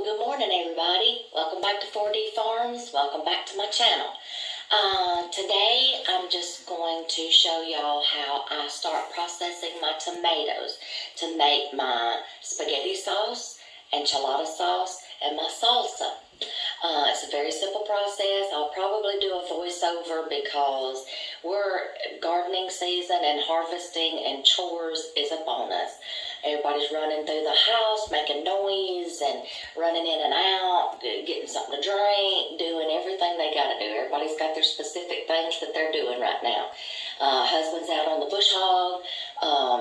Good morning, everybody. Welcome back to 4D Farms. Welcome back to my channel. Today, I'm just going to show y'all how I start processing my tomatoes to make my spaghetti sauce, enchilada sauce, and my salsa. It's a very simple process. I'll probably do a voiceover because we're gardening season and harvesting and chores is upon us. Everybody's running through the house, making noise and running in and out, getting something to drink, doing everything they got to do. Everybody's got their specific things that they're doing right now. Husband's out on the bush hog.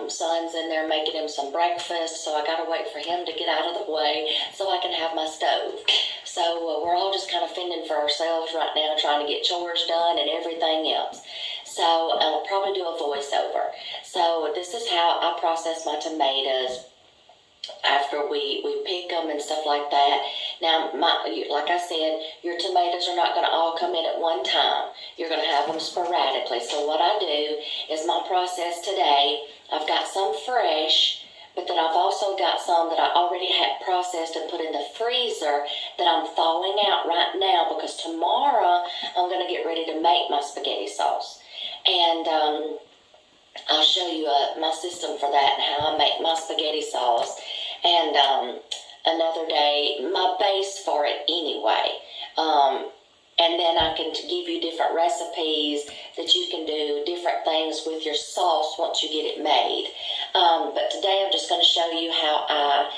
Son's in there making him some breakfast, so I got to wait for him to get out of the way so I can have my stove. So we're all just kind of fending for ourselves right now, trying to get chores done and everything else. So I'll probably do a voiceover. So this is how I process my tomatoes after we pick them and stuff like that. Now, like I said, your tomatoes are not going to all come in at one time. You're going to have them sporadically. So what I do is my process today, I've got some fresh, but then I've also got some that I already had processed and put in the freezer that I'm thawing out right now because tomorrow I'm going to get ready to make my spaghetti sauce. And I'll show you my system for that and how I make my spaghetti sauce. And another day, my base for it anyway. And then I can give you different recipes that you can do different things with your sauce once you get it made. But today I'm just going to show you how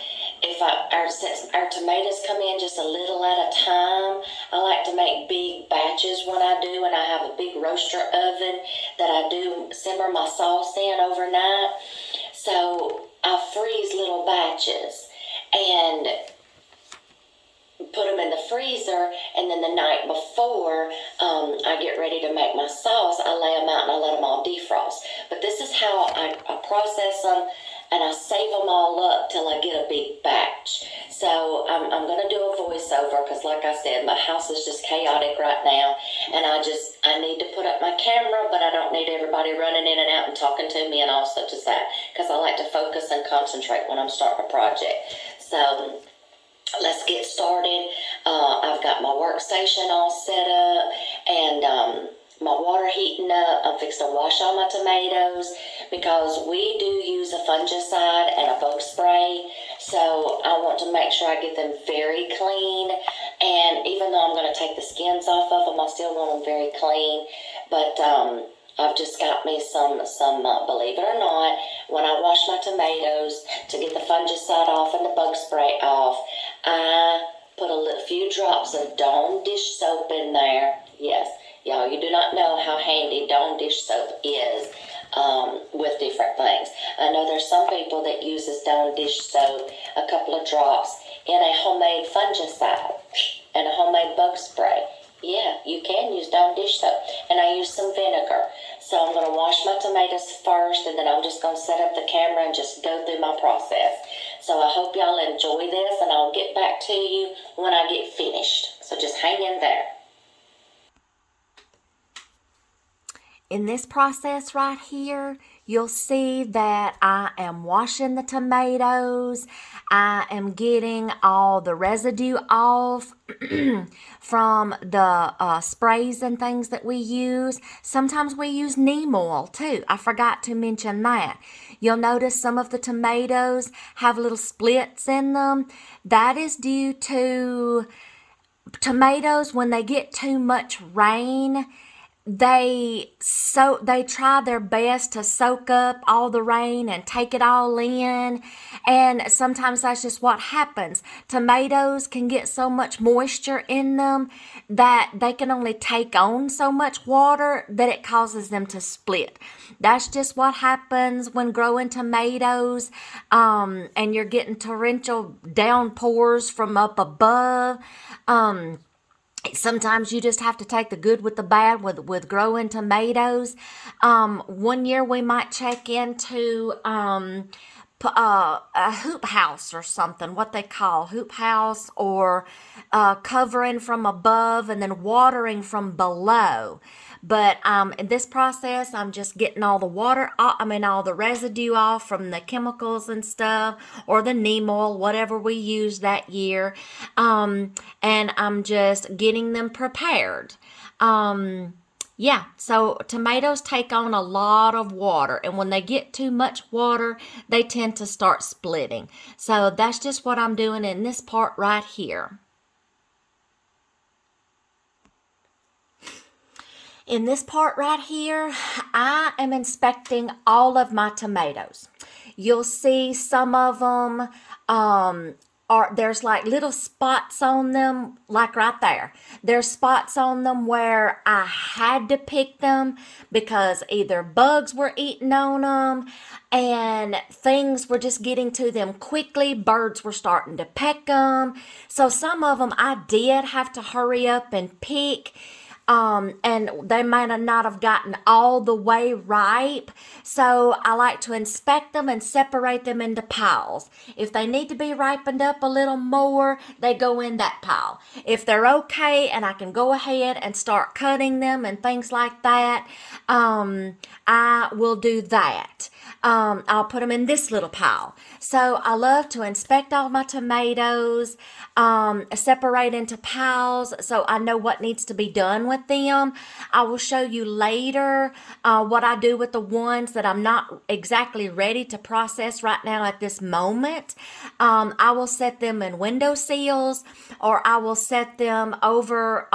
since our tomatoes come in just a little at a time, I like to make big batches when I do, and I have a big roaster oven that I do simmer my sauce in overnight. So I freeze little batches and put them in the freezer, and then the night before I get ready to make my sauce, I lay them out and I let them all defrost. But this is how I process them, and I save them all up till I get a big batch. So I'm going to do a voiceover because, like I said, my house is just chaotic right now, and I need to put up my camera, but I don't need everybody running in and out and talking to me and all such as that, because I like to focus and concentrate when I'm starting a project. So let's get started. I've got my workstation all set up and my water heating up. I'm fixing to wash all my tomatoes because we do use a fungicide and a bug spray. So I want to make sure I get them very clean. And even though I'm going to take the skins off of them, I still want them very clean. But I've just got me some believe it or not, when I wash my tomatoes to get the fungicide off and the bug spray off, I put a few drops of Dawn dish soap in there. Yes, y'all, you do not know how handy Dawn dish soap is with different things. I know there's some people that uses Dawn dish soap, a couple of drops, in a homemade fungicide and a homemade bug spray. Yeah, you can use Dawn dish soap. And I use some vinegar. So I'm going to wash my tomatoes first, and then I'm just going to set up the camera and just go through my process. So I hope y'all enjoy this, and I'll get back to you when I get finished. So just hang in there. In this process right here, you'll see that I am washing the tomatoes. I am getting all the residue off from the sprays and things that we use. Sometimes we use neem oil too. I forgot to mention that. You'll notice some of the tomatoes have little splits in them. That is due to tomatoes, when they get too much rain, they try their best to soak up all the rain and take it all in, and sometimes that's just what happens. Tomatoes can get so much moisture in them that they can only take on so much water that it causes them to split. That's just what happens when growing tomatoes, and you're getting torrential downpours from up above. Sometimes you just have to take the good with the bad with growing tomatoes. One year we might check into a hoop house or something, what they call hoop house, or covering from above and then watering from below. But in this process, I'm just getting all the all the residue off from the chemicals and stuff, or the neem oil, whatever we used that year. And I'm just getting them prepared. Yeah, so tomatoes take on a lot of water, and when they get too much water, they tend to start splitting. So that's just what I'm doing in this part right here. In this part right here, I am inspecting all of my tomatoes. You'll see some of them there's like little spots on them, like right there. There's spots on them where I had to pick them because either bugs were eating on them and things were just getting to them quickly. Birds were starting to peck them. So some of them I did have to hurry up and pick. And they might not have gotten all the way ripe. So I like to inspect them and separate them into piles. If they need to be ripened up a little more, they go in that pile. If they're okay and I can go ahead and start cutting them and things like that, I will do that. I'll put them in this little pile. So I love to inspect all my tomatoes, separate into piles so I know what needs to be done with them. I will show you later what I do with the ones that I'm not exactly ready to process right now at this moment. I will set them in windowsills, or I will set them over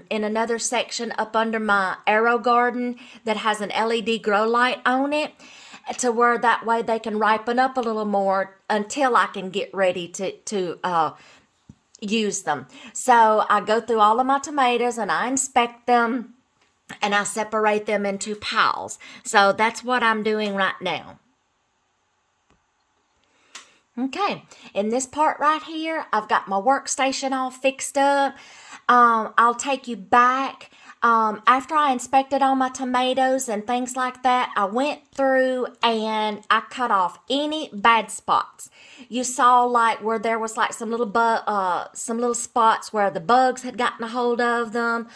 in another section up under my arrow garden that has an LED grow light on it, to where that way they can ripen up a little more until I can get ready to use them. So I go through all of my tomatoes and I inspect them and I separate them into piles. So that's what I'm doing right now. Okay, in this part right here, I've got my workstation all fixed up. I'll take you back. After I inspected all my tomatoes and things like that, I went through and I cut off any bad spots. You saw like where there was like some little spots where the bugs had gotten a hold of them,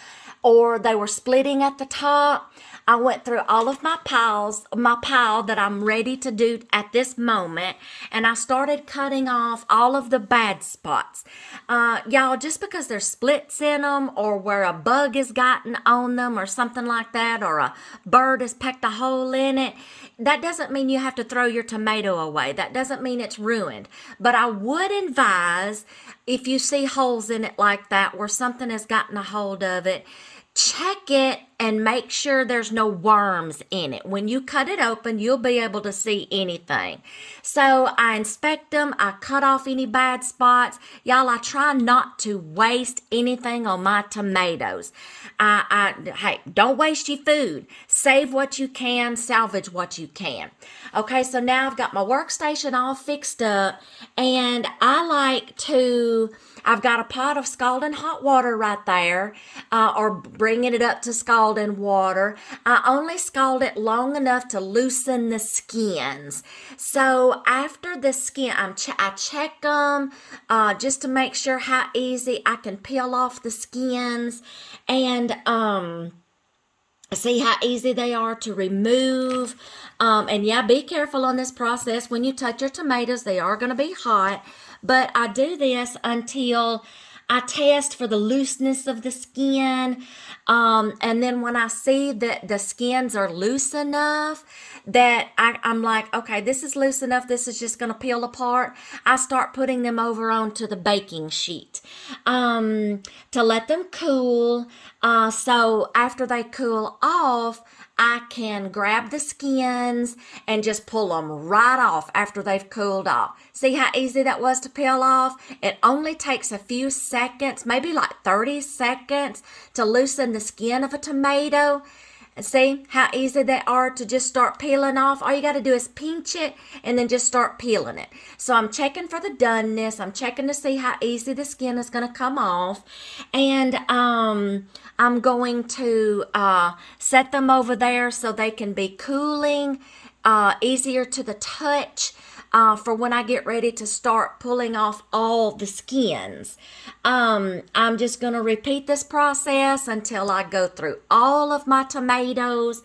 or they were splitting at the top. I went through all of my pile that I'm ready to do at this moment, and I started cutting off all of the bad spots. Y'all, just because there's splits in them, or where a bug has gotten on them or something like that, or a bird has pecked a hole in it, that doesn't mean you have to throw your tomato away. That doesn't mean it's ruined. But I would advise, if you see holes in it like that where something has gotten a hold of it, check it and make sure there's no worms in it. When you cut it open, you'll be able to see anything. So I inspect them. I cut off any bad spots. Y'all, I try not to waste anything on my tomatoes. Hey, don't waste your food. Save what you can, salvage what you can. Okay, so now I've got my workstation all fixed up, and I've got a pot of scalding hot water right there, or bringing it up to scalding water. I only scald it long enough to loosen the skins. So after the skin, I check them just to make sure how easy I can peel off the skins, and see how easy they are to remove. And yeah, be careful on this process. When you touch your tomatoes, they are going to be hot. But I do this until I test for the looseness of the skin. And then when I see that the skins are loose enough that I'm like, okay, this is loose enough, this is just going to peel apart, I start putting them over onto the baking sheet to let them cool. So after they cool off, I can grab the skins and just pull them right off after they've cooled off. See how easy that was to peel off? It only takes a few seconds, maybe like 30 seconds, to loosen the skin of a tomato. See how easy they are to just start peeling off? All you got to do is pinch it and then just start peeling it. So I'm checking for the doneness. I'm checking to see how easy the skin is going to come off. And I'm going to set them over there so they can be cooling, easier to the touch. for when I get ready to start pulling off all the skins. I'm just going to repeat this process until I go through all of my tomatoes.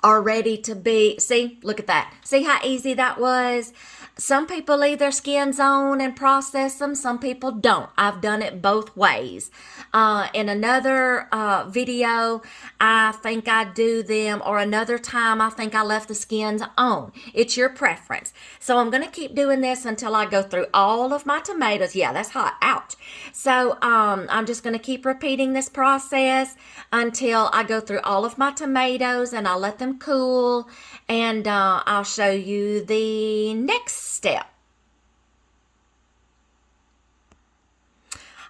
Are ready to be, see, look at that. See how easy that was? Some people leave their skins on and process them. Some people don't. I've done it both ways. In another video, I think I do them, or another time, I think I left the skins on. It's your preference. So I'm going to keep doing this until I go through all of my tomatoes. Yeah, that's hot. Ouch. So I'm just going to keep repeating this process until I go through all of my tomatoes, and I'll let them cool, and I'll show you the next step.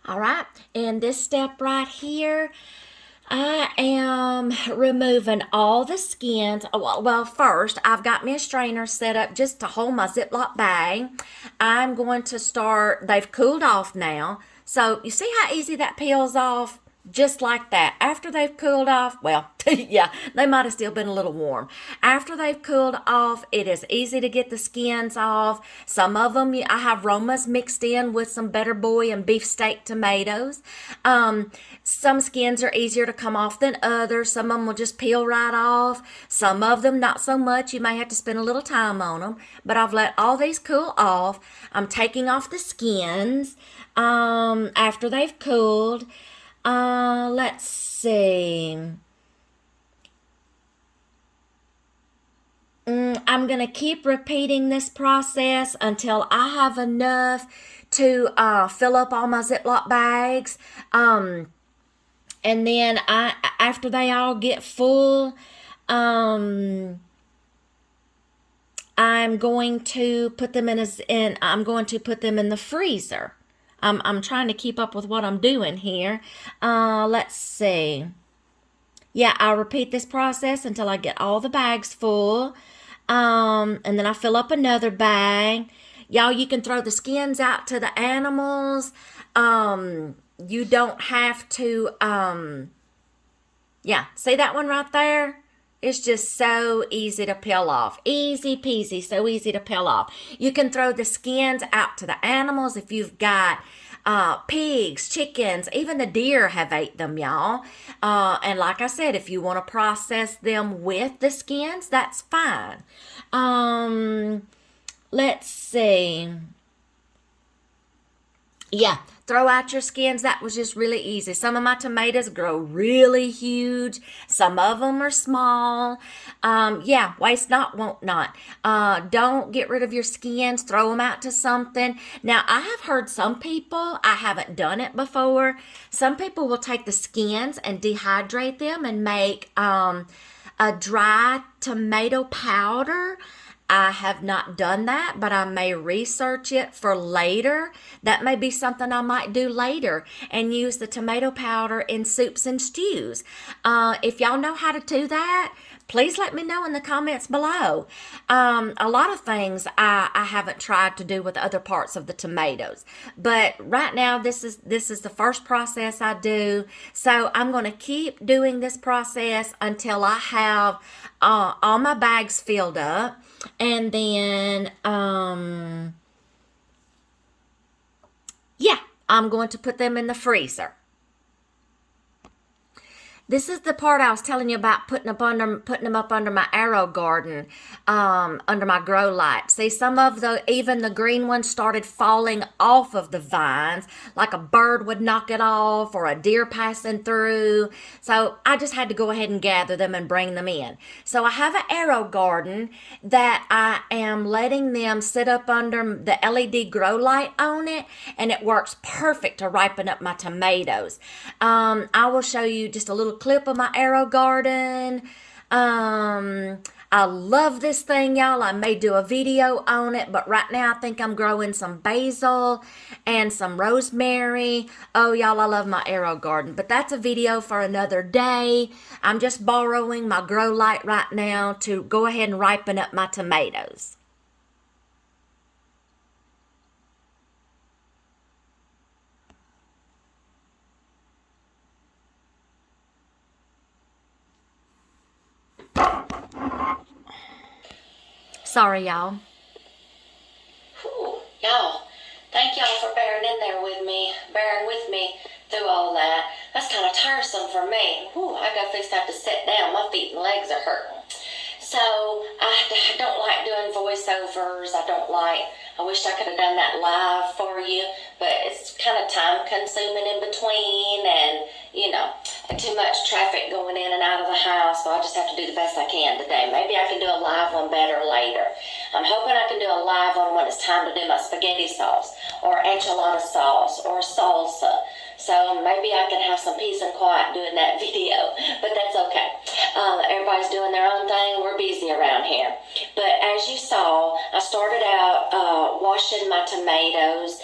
All right, in this step right here, I am removing all the skins. Well, first, I've got me a strainer set up just to hold my Ziploc bag. I'm going to start, they've cooled off now. So you see how easy that peels off? Just like that. After they've cooled off, well, yeah, they might have still been a little warm. After they've cooled off, it is easy to get the skins off. Some of them, I have Romas mixed in with some Better Boy and beefsteak tomatoes. Some skins are easier to come off than others. Some of them will just peel right off. Some of them, not so much. You may have to spend a little time on them. But I've let all these cool off. I'm taking off the skins after they've cooled. Let's see. I'm going to keep repeating this process until I have enough to fill up all my Ziploc bags. And then after they all get full, I'm going to put them in the freezer. I'm trying to keep up with what I'm doing here. Let's see. Yeah, I'll repeat this process until I get all the bags full. And then I fill up another bag. Y'all, you can throw the skins out to the animals. You don't have to, yeah, see that one right there? It's just so easy to peel off. Easy peasy, so easy to peel off. You can throw the skins out to the animals if you've got pigs, chickens, even the deer have ate them, y'all. And like I said, if you want to process them with the skins, that's fine. Let's see. Yeah, throw out your skins. That was just really easy. Some of my tomatoes grow really huge. Some of them are small. Yeah, waste not, want not. Don't get rid of your skins. Throw them out to something. Now, I have heard some people, I haven't done it before, some people will take the skins and dehydrate them and make a dry tomato powder. I have not done that, but I may research it for later. That may be something I might do later and use the tomato powder in soups and stews. If y'all know how to do that, please let me know in the comments below. A lot of things I haven't tried to do with other parts of the tomatoes, but right now this is the first process I do. So I'm going to keep doing this process until I have all my bags filled up. And then, yeah, I'm going to put them in the freezer. This is the part I was telling you about putting them up under my arrow garden, under my grow light. See, some of even the green ones started falling off of the vines, like a bird would knock it off or a deer passing through. So I just had to go ahead and gather them and bring them in. So I have an arrow garden that I am letting them sit up under the LED grow light on it, and it works perfect to ripen up my tomatoes. I will show you just a little clip of my arrow garden. I love this thing, y'all. I may do a video on it, but right now I think I'm growing some basil and some rosemary. Oh, y'all, I love my arrow garden, but that's a video for another day. I'm just borrowing my grow light right now to go ahead and ripen up my tomatoes. Sorry, y'all. Whew, y'all, thank y'all for bearing with me through all that. That's kind of tiresome for me. Whew, I got fixed to have to sit down. My feet and legs are hurting. So I don't like doing voiceovers. I wish I could have done that live for you, but it's kind of time consuming in between, and too much traffic going in and out of the house, so I just have to do the best I can today. Maybe I can do a live one better later. I'm hoping I can do a live one when it's time to do my spaghetti sauce or enchilada sauce or salsa. So maybe I can have some peace and quiet doing that video, but that's okay. Everybody's doing their own thing. We're busy around here. But as you saw, I started out washing my tomatoes,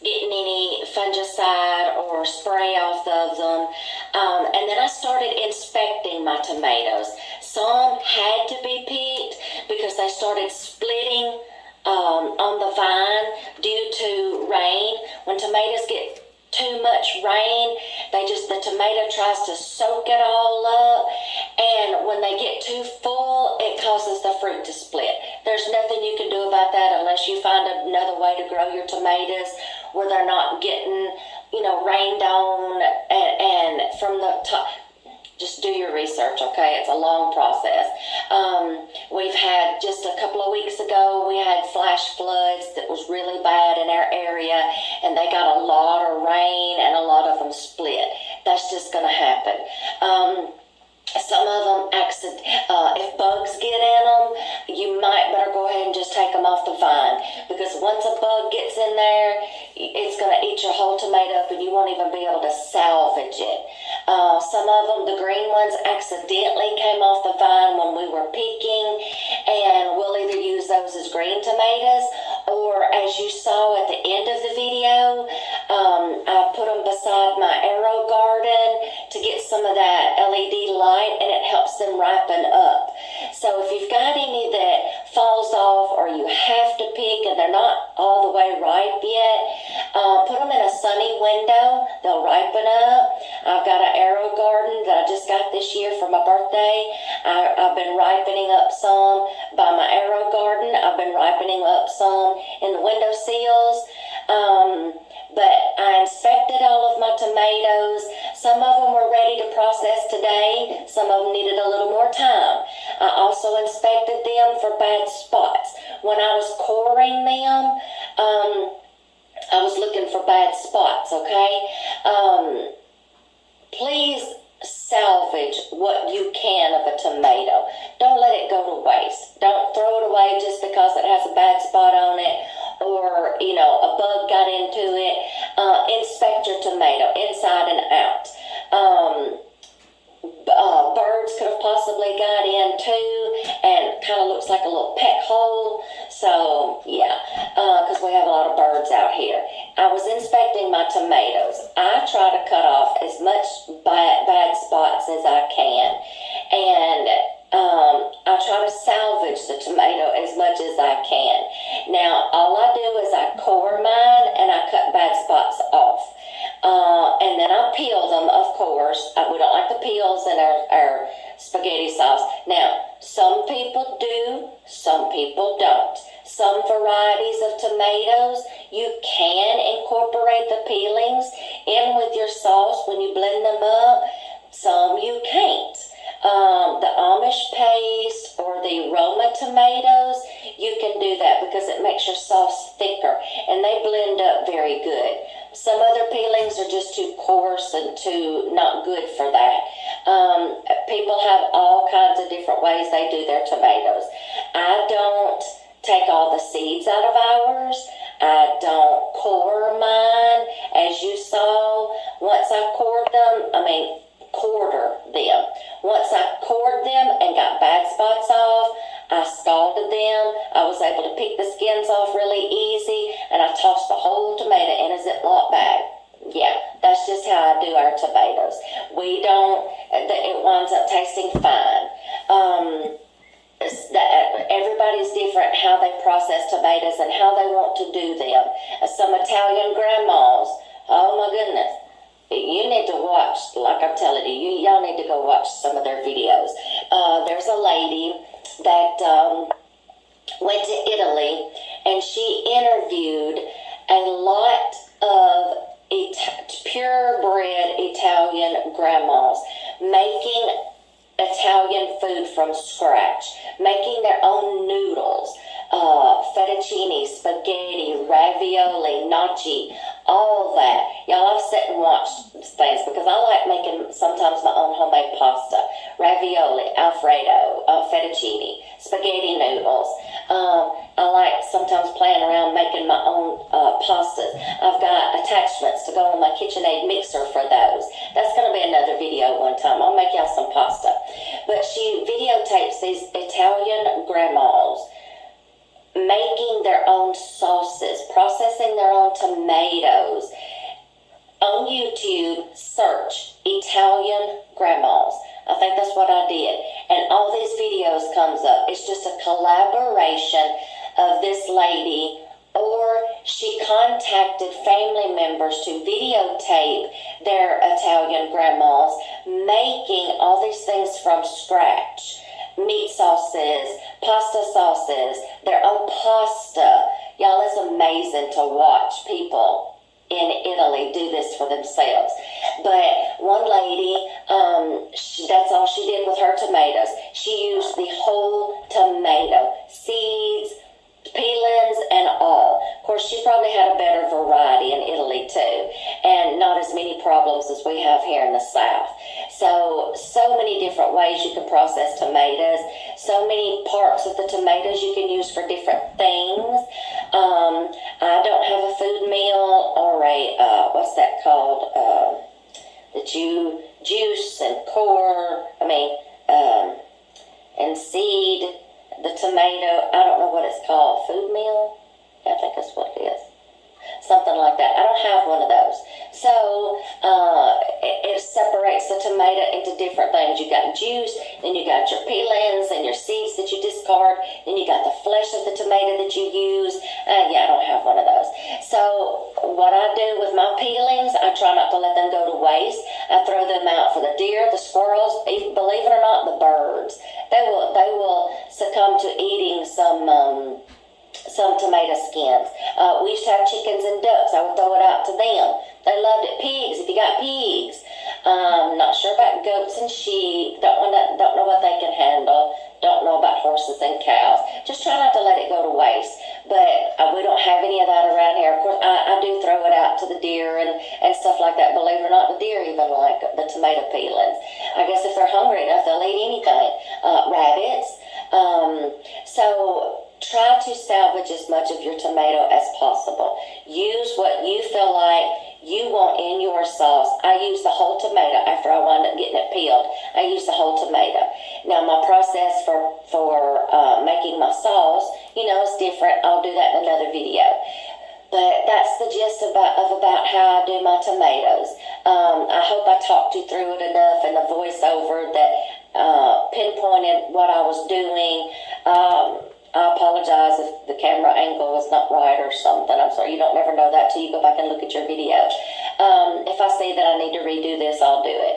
getting any fungicide or spray off of them, and then I started inspecting my tomatoes. Some had to be picked because they started splitting on the vine due to rain. When tomatoes get too much rain, the tomato tries to soak it all up, and when they get too full, it causes the fruit to split. There's nothing you can do about that unless you find another way to grow your tomatoes where they're not getting, rained on and from the top. Just do your research, okay? It's a long process. We've had, just a couple of weeks ago, we had flash floods that was really bad in our area, and they got a lot of rain, and a lot of them split. That's just going to happen. Some of them, if bugs get in them, you might better go ahead and just take them off the vine, because once a bug gets in there, it's going to eat your whole tomato up, and you won't even be able to salvage it. Some of them, the green ones, accidentally came off the vine when we were picking, and we'll either use those as green tomatoes, or as you saw at the end of the video, I put them beside my arrow garden to get some of that LED light, and it helps them ripen up. So if you've got any that falls off or you have to pick and they're not all the way ripe yet, put them in a sunny window. They'll ripen up. I've got an arrow garden that I just got this year for my birthday. I've been ripening up some by my arrow garden. I've been ripening up some in the window sills. But I inspected all of my tomatoes. Some of them were ready to process today. Some of them needed a little more time. I also inspected them for bad spots. When I was coring them, I was looking for bad spots, okay? Please salvage what you can of a tomato. Don't let it go to waste. Don't throw it away just because it has a bad spot on it, or a bug got into it. Inspect your tomato inside and out. Birds could have possibly got in too, and kind of looks like a little pet hole. So yeah, because we have a lot of birds out here. I was inspecting my tomatoes. I try to cut off as much bad spots as I can, and I try to salvage the tomato as much as I can. Now, all I do is I core mine and I cut bad spots off. And then I peel them, of course. We don't like the peels in our spaghetti sauce. Now, some people do, some people don't. Some varieties of tomatoes, you can incorporate the peelings in with your sauce when you blend them up. Some you can't. The Amish paste or the Roma tomatoes, you can do that because it makes your sauce thicker and they blend up very good. Some other peelings are just too coarse and too not good for that. People have all kinds of different ways they do their tomatoes. I don't take all the seeds out of ours. I don't core mine. As you saw, once I quarter them. Once I cored them and got bad spots off, I scalded them. I was able to pick the skins off really easy, and I tossed the whole tomato in a Ziploc bag. Yeah, that's just how I do our tomatoes. It winds up tasting fine. Everybody's different how they process tomatoes and how they want to do them. Some Italian grandmas, oh my goodness, you need to watch, like I'm telling you, y'all need to go watch some of their videos. There's a lady that went to Italy, and she interviewed a lot of purebred Italian grandmas making Italian food from scratch, making their own noodles, fettuccine, spaghetti, ravioli, gnocchi, all that. Y'all, I've sat and watched things because I like making sometimes my own homemade pasta, ravioli, Alfredo, fettuccine, spaghetti noodles. I like sometimes playing around making my own pastas. I've got attachments to go on my KitchenAid mixer for those. That's going to be another video one time. I'll make y'all some pasta. But she videotapes these Italian grandmas making their own sauces, processing their own tomatoes. On YouTube, search Italian grandmas. I think that's what I did. And all these videos comes up. It's just a collaboration of this lady, or she contacted family members to videotape their Italian grandmas making all these things from scratch. Meat sauces, pasta sauces, their own pasta. Y'all, it's amazing to watch people in Italy do this for themselves. But one lady, that's all she did with her tomatoes. She used the whole tomato, seeds, peelings, and all. Of course, she probably had a better variety in Italy too, and not as many problems as we have here in the South. So many different ways you can process tomatoes. So many parts of the tomatoes you can use for different things. I don't have a food meal or a what's that called? The juice and core. And seed. The tomato, I don't know what it's called, food meal? Yeah, I think that's what it is. Something like that. I don't have one of those. So it separates the tomato into different things. You got juice, then you got your peelings and your seeds that you discard, then you got the flesh of the tomato that you use. Yeah, I don't have one of those. So what I do with my peelings, I try not to let them go to waste. I throw them out for the deer, the squirrels, believe it or not, the birds. They will succumb to eating some tomato skins. We used to have chickens and ducks. I would throw it out to them. They loved it. Pigs, if you got pigs. Not sure about goats and sheep. Don't know what they can handle. Don't know about horses and cows. Just try not to let it go to waste. But we don't have any of that around here. Of course, I do throw it out to the deer and stuff like that. Believe it or not, the deer even like the tomato peelings. I guess if they're hungry enough, they'll eat anything. Rabbits. So try to salvage as much of your tomato as possible. Use what you feel like you want in your sauce. I use the whole tomato after I wind up getting it peeled. I use the whole tomato. Now my process for making my sauce, is different. I'll do that in another video. But that's the gist about how I do my tomatoes. I hope I talked you through it enough in the voiceover that pinpointed what I was doing. I apologize if the camera angle was not right or something. I'm sorry. You don't never know that till you go back and look at your video. If I see that I need to redo this, I'll do it.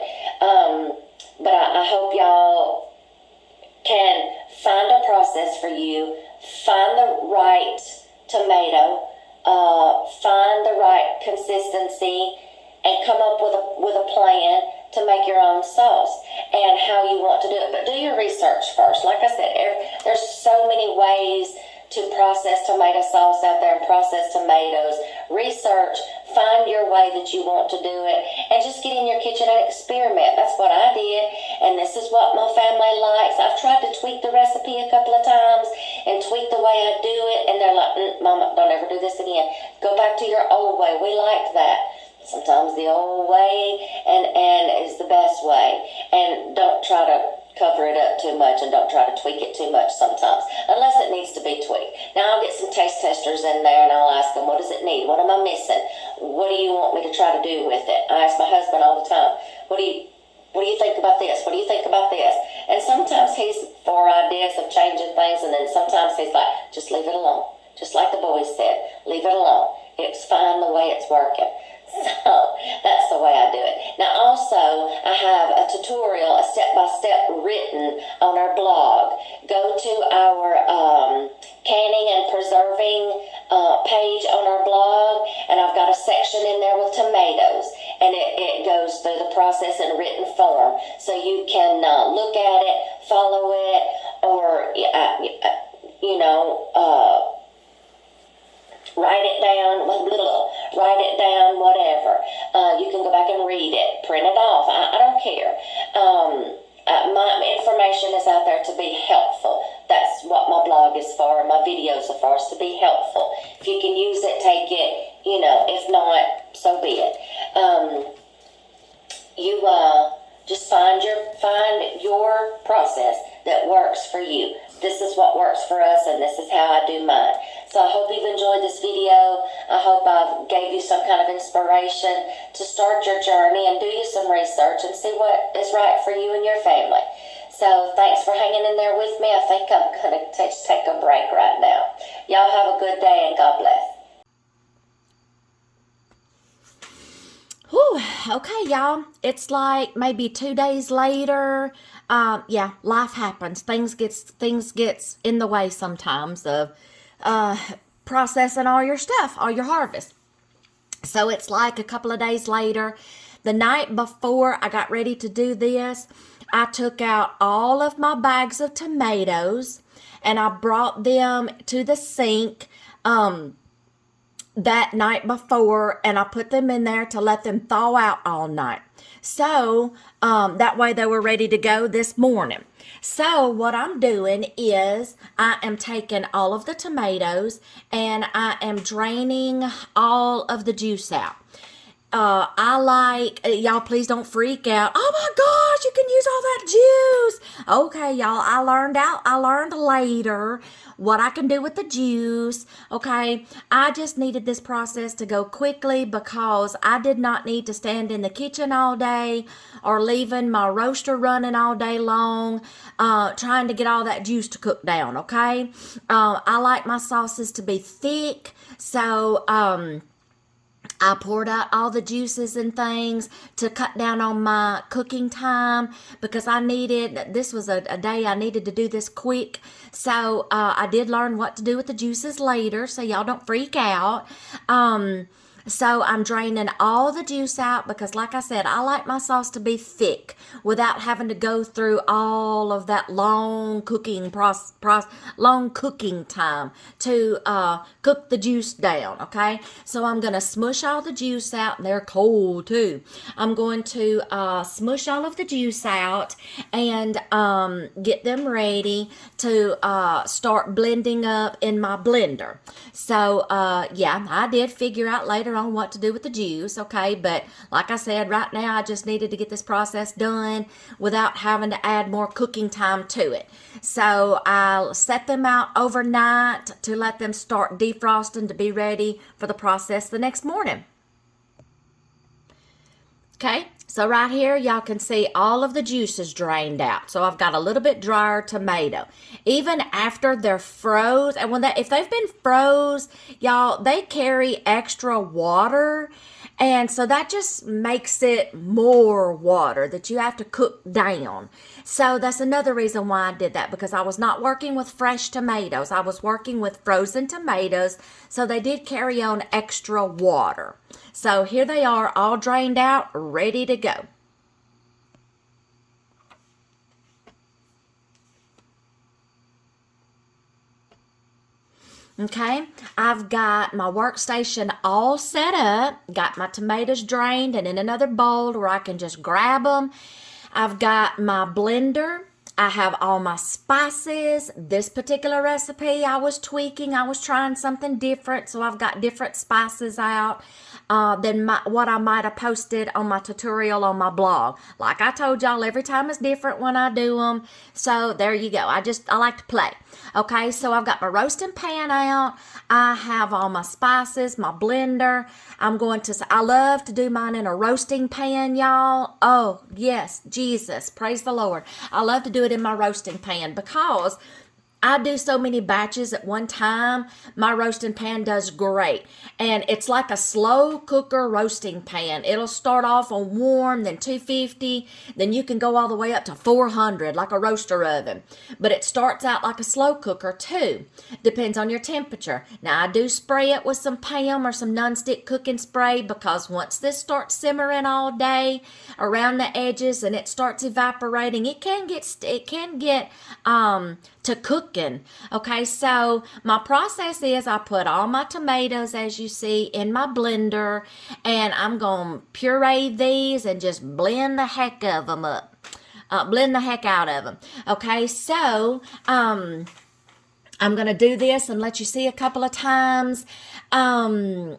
But I hope y'all can find a process for you. Find the right tomato. Find the right consistency and come up with a plan to make your own sauce and how you want to do it. But do your research first. Like I said, there's so many ways to process tomato sauce out there and process tomatoes. Research, find your way that you want to do it, and just get in your kitchen and experiment. That's what I did, and this is what my family likes. I've tried to tweak the recipe a couple of times and tweak the way I do it, and they're like, Mama, don't ever do this again. Go back to your old way. We liked that. Sometimes the old way and is the best way. And don't try to cover it up too much, and don't try to tweak it too much sometimes, unless it needs to be tweaked. Now I'll get some taste testers in there and I'll ask them, what does it need? What am I missing? What do you want me to try to do with it? I ask my husband all the time, what do you think about this? What do you think about this? And sometimes he's for ideas of changing things, and then sometimes he's like, just leave it alone. Just like the boys said, leave it alone. It's fine the way it's working. So that's the way I do it. Now also, I have a tutorial, a step-by-step written on our blog. Go to our tomatoes, and it goes through the process in written form, so you can look at it, follow it, or write it down, whatever. You can go back and read it, print it off. I don't care. My information is out there to be helpful. That's what my blog is for, my videos are for, is to be helpful. If you can use it, take it. If not, so be it. You just find your process that works for you. This is what works for us, and this is how I do mine. So I hope you've enjoyed this video. I hope I gave you some kind of inspiration to start your journey and do you some research and see what is right for you and your family. So thanks for hanging in there with me. I think I'm going to take a break right now. Y'all have a good day, and God bless. Whew, okay, y'all. It's like maybe 2 days later. Life happens. Things gets in the way sometimes of processing all your stuff, all your harvest. So it's like a couple of days later. The night before I got ready to do this, I took out all of my bags of tomatoes and I brought them to the sink that night before, and I put them in there to let them thaw out all night. So that way they were ready to go this morning. So what I'm doing is I am taking all of the tomatoes and I am draining all of the juice out. Y'all please don't freak out. Oh my gosh, you can use all that juice. Okay, y'all, I learned later what I can do with the juice. Okay, I just needed this process to go quickly because I did not need to stand in the kitchen all day or leaving my roaster running all day long, trying to get all that juice to cook down. Okay, I like my sauces to be thick, so I poured out all the juices and things to cut down on my cooking time because this was a day I needed to do this quick. So I did learn what to do with the juices later, so y'all don't freak out. So I'm draining all the juice out because, like I said, I like my sauce to be thick without having to go through all of that long cooking long cooking time to cook the juice down. Okay, so I'm gonna smush all the juice out, and they're cold too. I'm going to smush all of the juice out and get them ready to start blending up in my blender. So I did figure out later on what to do with the juice, okay, but like I said, right now I just needed to get this process done without having to add more cooking time to it. So I'll set them out overnight to let them start defrosting to be ready for the process the next morning. Okay, so right here y'all can see all of the juice is drained out. So I've got a little bit drier tomato. Even after they're froze, and if they've been froze, y'all, they carry extra water, and so that just makes it more water that you have to cook down. So that's another reason why I did that, because I was not working with fresh tomatoes. I was working with frozen tomatoes, so they did carry on extra water. So here they are, all drained out, ready to go. Okay, I've got my workstation all set up, got my tomatoes drained and in another bowl where I can just grab them. I've got my blender. I have all my spices. This particular recipe I was tweaking. I was trying something different, so I've got different spices out than what I might have posted on my tutorial on my blog. Like I told y'all, every time is different when I do them. So there you go. I like to play. Okay, so I've got my roasting pan out. I have all my spices, my blender. I love to do mine in a roasting pan, y'all. Oh, yes, Jesus, praise the Lord. I love to do it in my roasting pan because I do so many batches at one time. My roasting pan does great. and it's like a slow cooker roasting pan. It'll start off on warm, then 250, then you can go all the way up to 400 like a roaster oven. But it starts out like a slow cooker too. Depends on your temperature. Now I do spray it with some Pam or some nonstick cooking spray, because once this starts simmering all day around the edges and it starts evaporating, it can get to cooking. Okay, so my process is I put all my tomatoes, as you see, in my blender, and I'm going to puree these and just blend the heck of them up. Blend the heck out of them. Okay, so I'm going to do this and let you see a couple of times. I've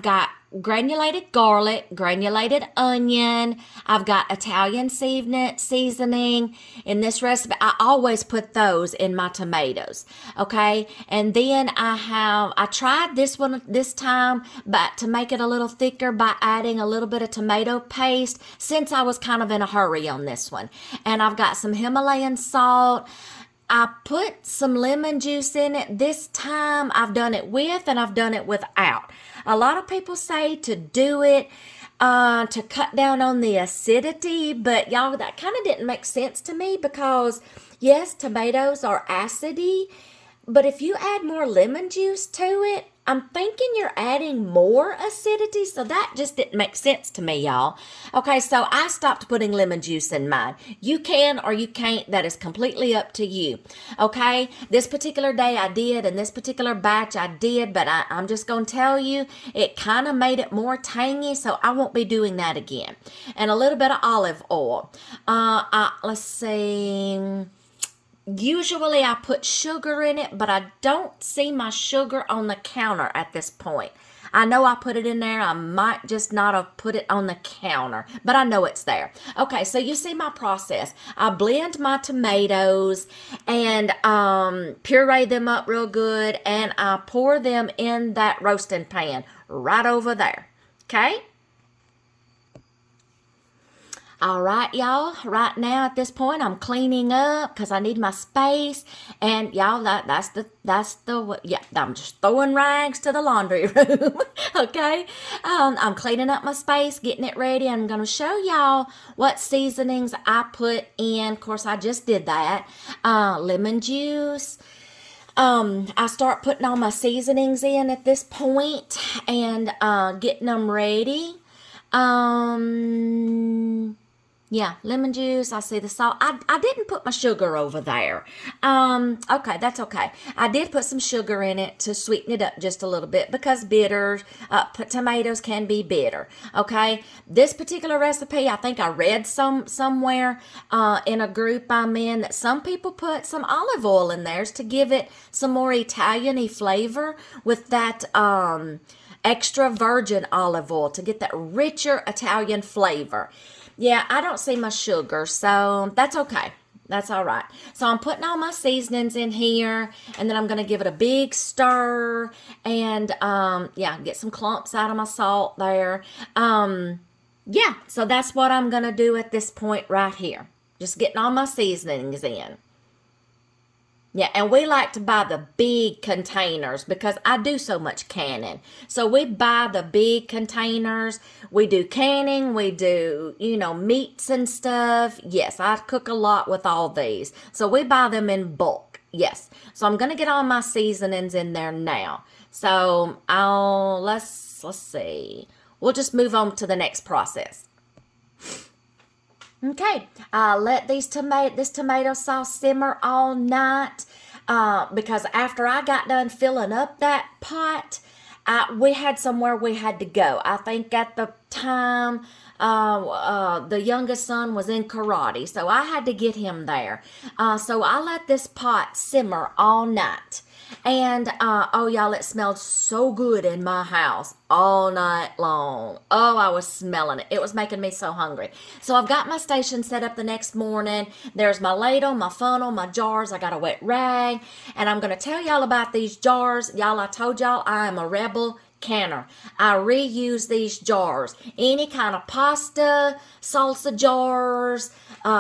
got granulated garlic, granulated onion. I've got Italian seasoning. In this recipe, I always put those in my tomatoes. Okay. And then I tried this one this time, but to make it a little thicker by adding a little bit of tomato paste, since I was kind of in a hurry on this one. And I've got some Himalayan salt. I put some lemon juice in it. This time I've done it with and I've done it without. A lot of people say to do it to cut down on the acidity, but y'all, that kind of didn't make sense to me, because yes, tomatoes are acidy, but if you add more lemon juice to it, I'm thinking you're adding more acidity, so that just didn't make sense to me, y'all. Okay, so I stopped putting lemon juice in mine. You can or you can't. That is completely up to you. Okay, this particular day I did, and this particular batch I did, but I'm just going to tell you, it kind of made it more tangy, so I won't be doing that again. And a little bit of olive oil. Let's see... Usually I put sugar in it, but I don't see my sugar on the counter at this point. I know I put it in there. I might just not have put it on the counter, but I know it's there. Okay, so you see my process. I blend my tomatoes and puree them up real good, and I pour them in that roasting pan right over there. Okay? All right, y'all. Right now at this point, I'm cleaning up because I need my space. And y'all, that's the yeah. I'm just throwing rags to the laundry room. Okay. I'm cleaning up my space, getting it ready. I'm gonna show y'all what seasonings I put in. Of course, I just did that. Lemon juice. I start putting all my seasonings in at this point and getting them ready. Yeah, lemon juice. I see the salt. I didn't put my sugar over there. Okay, that's okay. I did put some sugar in it to sweeten it up just a little bit, because tomatoes can be bitter. Okay, this particular recipe, I think I read somewhere in a group I'm in, that some people put some olive oil in theirs to give it some more Italian-y flavor with that extra virgin olive oil to get that richer Italian flavor. Yeah, I don't see my sugar, so that's okay. That's all right. So I'm putting all my seasonings in here, and then I'm going to give it a big stir and, get some clumps out of my salt there. Yeah, so that's what I'm going to do at this point right here. Just getting all my seasonings in. Yeah, and we like to buy the big containers because I do so much canning. So we buy the big containers. We do canning. We do, meats and stuff. Yes, I cook a lot with all these. So we buy them in bulk. Yes. So I'm going to get all my seasonings in there now. So let's see. We'll just move on to the next process. Okay, let this tomato sauce simmer all night because after I got done filling up that pot, we had somewhere we had to go. I think at the time the youngest son was in karate, so I had to get him there. So I let this pot simmer all night. And, y'all, it smelled so good in my house all night long. Oh, I was smelling it. It was making me so hungry. So I've got my station set up the next morning. There's my ladle, my funnel, my jars. I got a wet rag. And I'm going to tell y'all about these jars. Y'all, I told y'all I am a rebel canner. I reuse these jars. Any kind of pasta, salsa jars,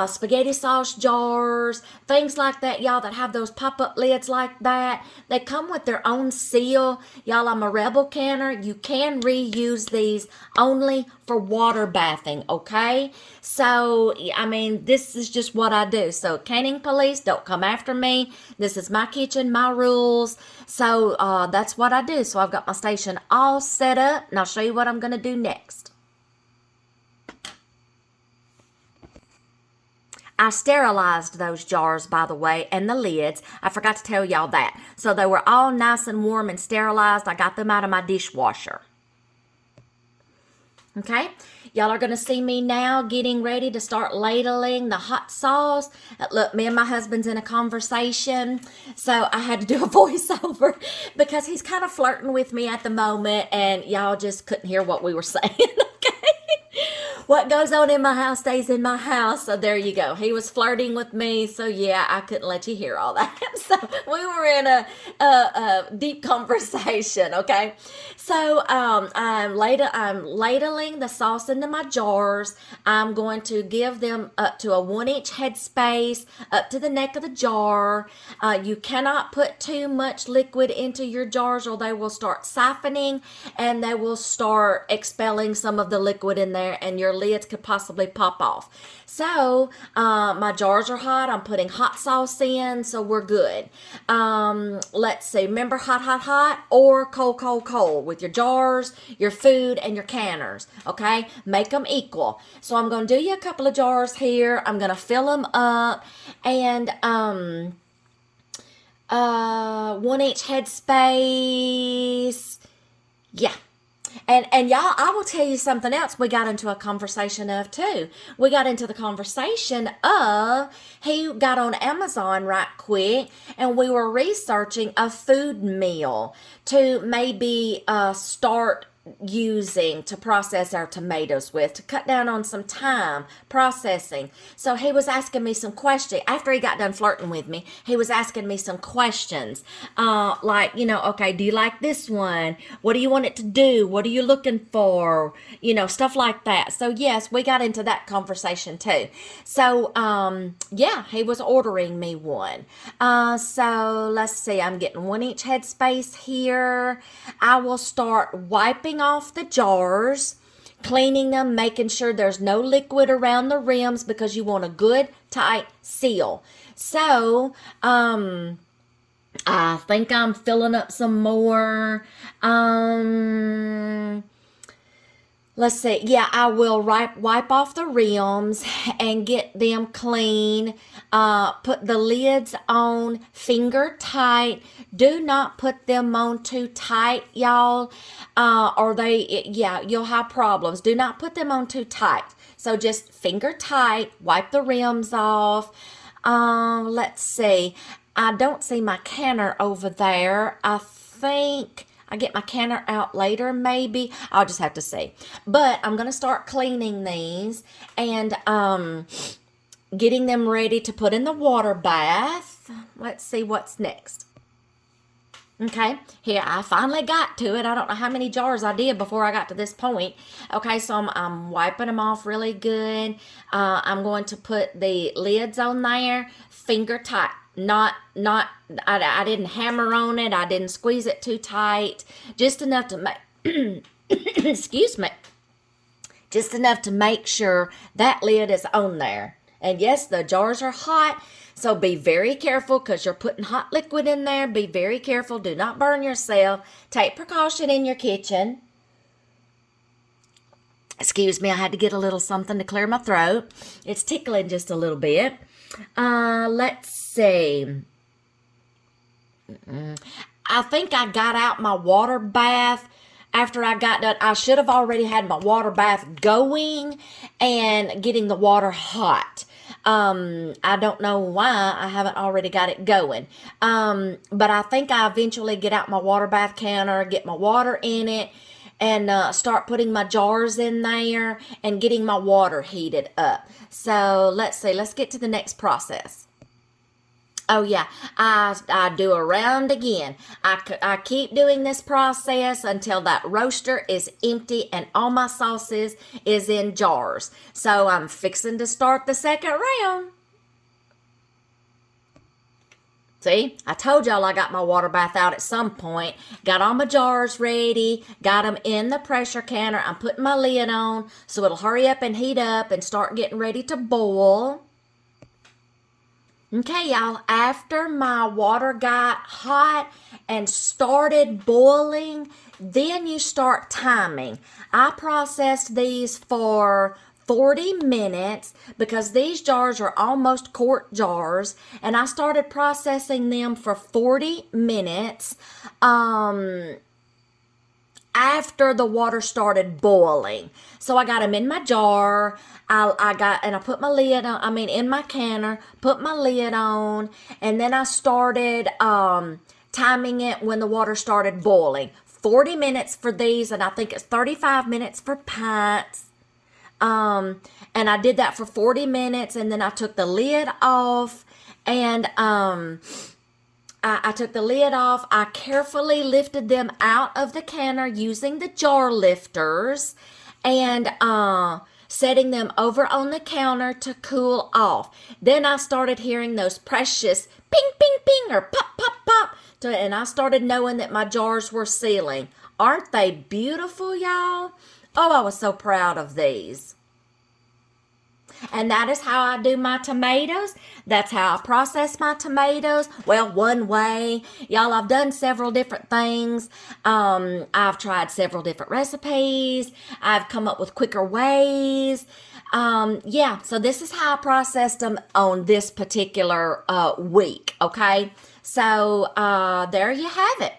spaghetti sauce jars, things like that, y'all, that have those pop-up lids like that. They come with their own seal. Y'all, I'm a rebel canner. You can reuse these only for water bathing, okay? So, I mean, this is just what I do. So, canning police, don't come after me. This is my kitchen, my rules. So, that's what I do. So, I've got my station all set up, and I'll show you what I'm going to do next. I sterilized those jars, by the way, and the lids. I forgot to tell y'all that. So they were all nice and warm and sterilized. I got them out of my dishwasher. Okay, y'all are going to see me now getting ready to start ladling the hot sauce. Look, me and my husband's in a conversation, so I had to do a voiceover because he's kind of flirting with me at the moment, and y'all just couldn't hear what we were saying, okay? What goes on in my house stays in my house. So there you go. He was flirting with me. So yeah, I couldn't let you hear all that. So we were in a deep conversation. Okay. So I'm ladling the sauce into my jars. I'm going to give them up to a 1-inch headspace up to the neck of the jar. You cannot put too much liquid into your jars or they will start siphoning and they will start expelling some of the liquid in there and your lids could possibly pop off. So my jars are hot. I'm putting hot sauce in, so we're good. Let's see. Remember hot or cold with your jars, your food, and your canners. Okay? Make them equal. So I'm going to do you a couple of jars here. I'm going to fill them up and 1-inch headspace. Yeah. And y'all, I will tell you something else we got into a conversation of too. We got into the conversation of, he got on Amazon right quick and we were researching a food meal to maybe start using to process our tomatoes with, to cut down on some time processing. So he was asking me some questions. After he got done flirting with me, he was asking me some questions. Like, okay, do you like this one? What do you want it to do? What are you looking for? Stuff like that. So yes, we got into that conversation too. So, yeah, he was ordering me one. So let's see, I'm getting 1-inch headspace here. I will start wiping off the jars, cleaning them, making sure there's no liquid around the rims because you want a good tight seal. So I think I'm filling up some more. Let's see. Yeah, I will wipe off the rims and get them clean. Put the lids on finger tight. Do not put them on too tight, y'all, or you'll have problems. Do not put them on too tight. So just finger tight. Wipe the rims off. Let's see. I don't see my canner over there. I think I get my canner out later, maybe. I'll just have to see. But I'm going to start cleaning these and getting them ready to put in the water bath. Let's see what's next. Okay, here, I finally got to it. I don't know how many jars I did before I got to this point. Okay, so I'm wiping them off really good. I'm going to put the lids on there, finger tight. I didn't hammer on it. I didn't squeeze it too tight. Just enough to make, excuse me, just enough to make sure that lid is on there. And yes, the jars are hot, so be very careful because you're putting hot liquid in there. Be very careful. Do not burn yourself. Take precaution in your kitchen. Excuse me, I had to get a little something to clear my throat. It's tickling just a little bit. Let's see. I think I got out my water bath after I got done. I should have already had my water bath going and getting the water hot. I don't know why I haven't already got it going. But I think I eventually get out my water bath canner, get my water in it, and start putting my jars in there and getting my water heated up. So let's see. Let's get to the next process. Oh yeah, I do a round again. I keep doing this process until that roaster is empty and all my sauces is in jars. So I'm fixing to start the second round. See, I told y'all I got my water bath out at some point. Got all my jars ready. Got them in the pressure canner. I'm putting my lid on so it'll hurry up and heat up and start getting ready to boil. Okay, y'all, after my water got hot and started boiling, then you start timing. I processed these for 40 minutes because these jars are almost quart jars, and I started processing them for 40 minutes after the water started boiling. So I got them in my jar. I put my lid on, in my canner, put my lid on, and then I started timing it when the water started boiling. 40 minutes for these, and I think it's 35 minutes for pints. And I did that for 40 minutes, and then I took the lid off, and I took the lid off. I carefully lifted them out of the canner using the jar lifters, and setting them over on the counter to cool off. Then I started hearing those precious ping, ping, ping, or pop, pop, pop, and I started knowing that my jars were sealing. Aren't they beautiful, y'all? Oh, I was so proud of these. And that is how I do my tomatoes. That's how I process my tomatoes. Well, one way. Y'all, I've done several different things. I've tried several different recipes. I've come up with quicker ways. So this is how I processed them on this particular week, okay? So there you have it.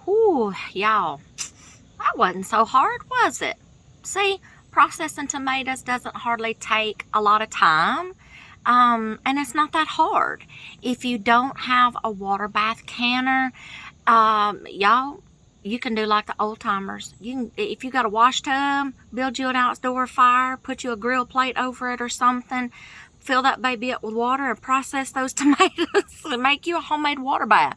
Ooh, y'all. That wasn't so hard, was it? See, processing tomatoes doesn't hardly take a lot of time, and it's not that hard. If you don't have a water bath canner, y'all, you can do like the old timers. If you got a wash tub, build you an outdoor fire, put you a grill plate over it or something, fill that baby up with water and process those tomatoes and make you a homemade water bath.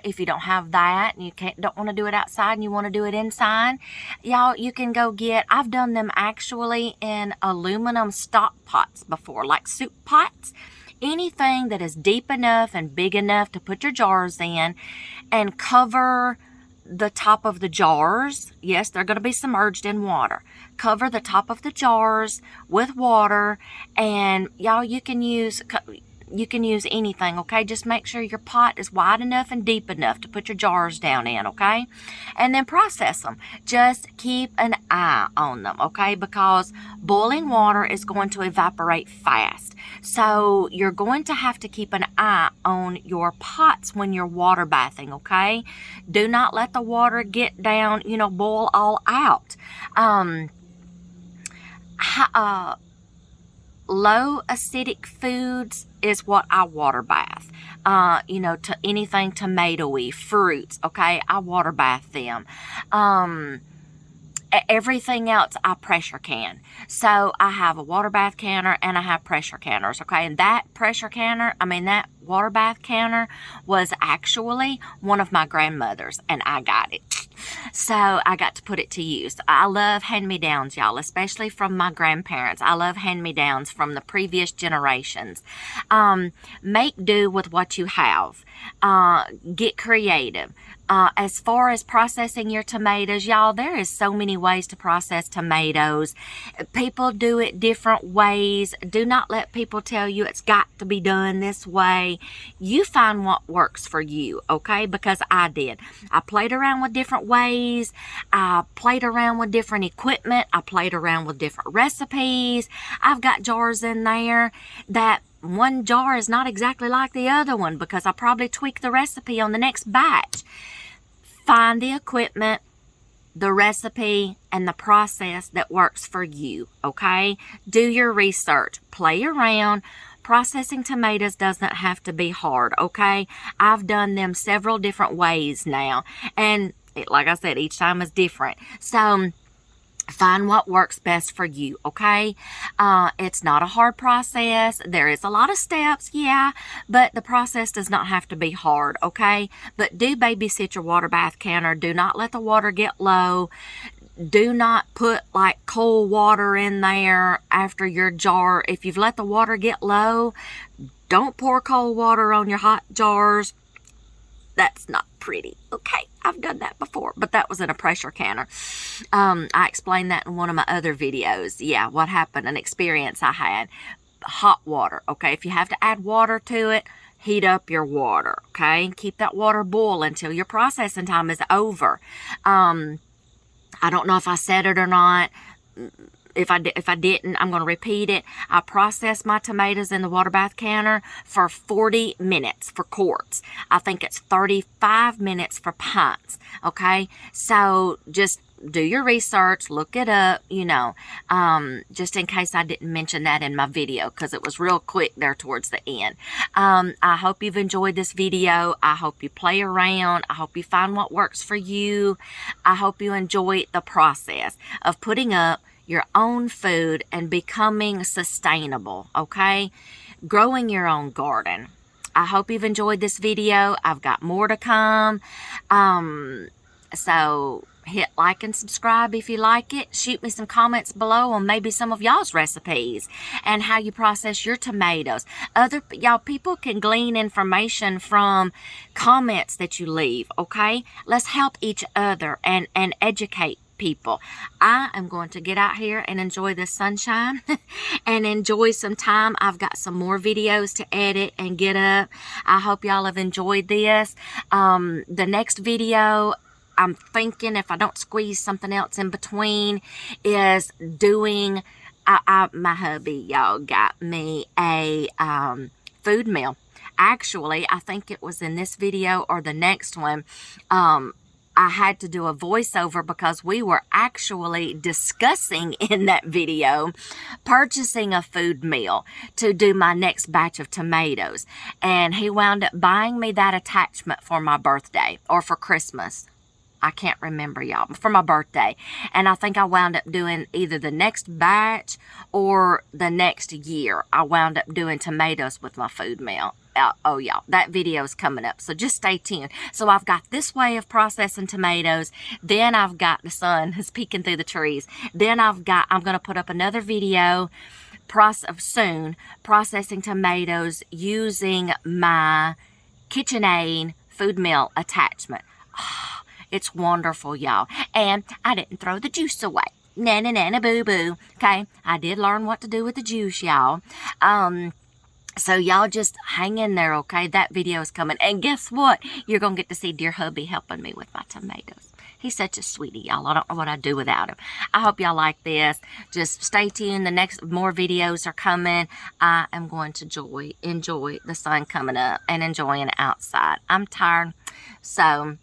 If you don't have that and you don't want to do it outside and you want to do it inside, y'all, you can go get, I've done them actually in aluminum stock pots before, like soup pots. Anything that is deep enough and big enough to put your jars in, and cover the top of the jars. Yes, they're going to be submerged in water. Cover the top of the jars with water, and y'all, you can use anything, okay? Just make sure your pot is wide enough and deep enough to put your jars down in, okay? And then process them. Just keep an eye on them, okay? Because boiling water is going to evaporate fast. So you're going to have to keep an eye on your pots when you're water bathing, okay? Do not let the water get down, boil all out. Low acidic foods is what I water bath. To anything tomatoey, fruits, okay? I water bath them. Everything else I pressure can. So I have a water bath canner and I have pressure canners, okay? And that that water bath canner was actually one of my grandmother's, and I got it. So I got to put it to use. I love hand-me-downs, y'all, especially from my grandparents. I love hand-me-downs from the previous generations. Make do with what you have. Get creative. As far as processing your tomatoes, y'all, there is so many ways to process tomatoes. People do it different ways. Do not let people tell you it's got to be done this way. You find what works for you, okay? Because I did. I played around with different ways. I played around with different equipment. I played around with different recipes. I've got jars in there that one jar is not exactly like the other one because I probably tweaked the recipe on the next batch. Find the equipment, the recipe, and the process that works for you, okay? Do your research. Play around. Processing tomatoes doesn't have to be hard, okay? I've done them several different ways now. And like I said, each time is different. So Find what works best for you, okay? It's not a hard process. There is a lot of steps, yeah, but the process does not have to be hard, okay? But do babysit your water bath canner. Do not let the water get low. Do not put like cold water in there after your jar. If you've let the water get low, don't pour cold water on your hot jars. That's not pretty, okay? I've done that before, but that was in a pressure canner. I explained that in one of my other videos. Yeah, what happened, an experience I had. Hot water, okay? If you have to add water to it, heat up your water, okay? Keep that water boil until your processing time is over. I don't know if I said it or not. If I didn't, I'm going to repeat it. I process my tomatoes in the water bath canner for 40 minutes for quarts. I think it's 35 minutes for pints, okay? So just do your research, look it up, you know, just in case I didn't mention that in my video, because it was real quick there towards the end. I hope you've enjoyed this video. I hope you play around. I hope you find what works for you. I hope you enjoy the process of putting up your own food and becoming sustainable, okay? Growing your own garden. I hope you've enjoyed this video. I've got more to come. So hit like and subscribe if you like it. Shoot me some comments below on maybe some of y'all's recipes and how you process your tomatoes. Y'all, people can glean information from comments that you leave, okay? Let's help each other and educate people. I am going to get out here and enjoy the sunshine and enjoy some time. I've got some more videos to edit and get up. I hope y'all have enjoyed this. The next video, I'm thinking, if I don't squeeze something else in between, is doing, my hubby, y'all, got me a food meal. Actually, I think it was in this video or the next one. I had to do a voiceover because we were actually discussing in that video purchasing a food meal to do my next batch of tomatoes. And he wound up buying me that attachment for my birthday or for Christmas. I can't remember, y'all, for my birthday. And I think I wound up doing either the next batch or the next year. I wound up doing tomatoes with my food meal. Oh, y'all, that video is coming up, so just stay tuned. So I've got this way of processing tomatoes. Then I've got the sun is peeking through the trees. Then I'm going to put up another video soon, processing tomatoes using my KitchenAid food meal attachment. Oh, it's wonderful, y'all. And I didn't throw the juice away. Na boo boo. Okay, I did learn what to do with the juice, y'all. So y'all just hang in there, okay? That video is coming. And guess what? You're going to get to see dear hubby helping me with my tomatoes. He's such a sweetie, y'all. I don't know what I'd do without him. I hope y'all like this. Just stay tuned. The next more videos are coming. I am going to enjoy the sun coming up and enjoying it outside. I'm tired. So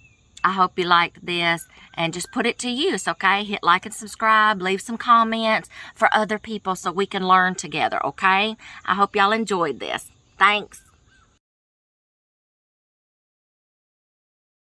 I hope you liked this and just put it to use, okay? Hit like and subscribe. Leave some comments for other people so we can learn together, okay? I hope y'all enjoyed this. Thanks.